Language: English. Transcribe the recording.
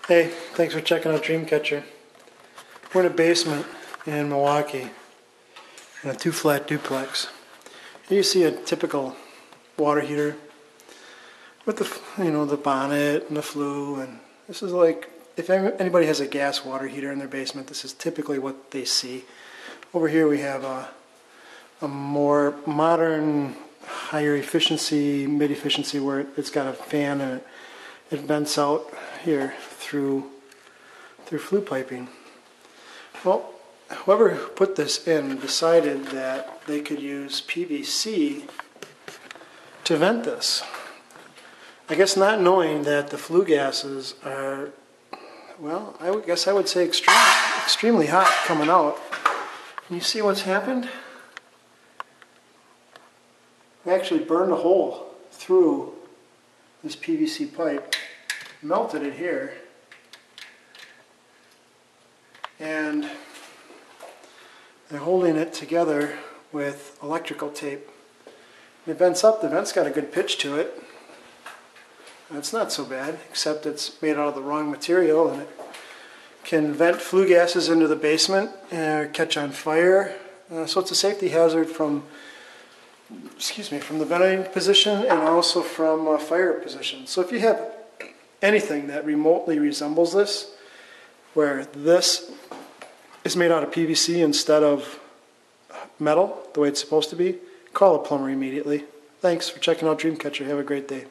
Hey, thanks for checking out Dreamcatcher. We're in a basement in Milwaukee in a 2-flat duplex. Here you see a typical water heater with the bonnet and the flue, and this is like if anybody has a gas water heater in their basement, this is typically what they see. Over here we have a more modern, higher efficiency, mid-efficiency, where it's got a fan and it vents out here through flue piping. Well, whoever put this in decided that they could use PVC to vent this. I guess not knowing that the flue gases are, well, I would say extremely hot coming out. Can you see what's happened? We actually burned a hole through this PVC pipe, melted it here, and they're holding it together with electrical tape. It vents up. The vent's got a good pitch to it. It's not so bad, except it's made out of the wrong material, and it can vent flue gases into the basement and catch on fire. So it's a safety hazard from the venting position and also from a fire position. So if you have anything that remotely resembles this, where this is made out of PVC instead of metal, the way it's supposed to be, call a plumber immediately. Thanks for checking out Dreamcatcher. Have a great day.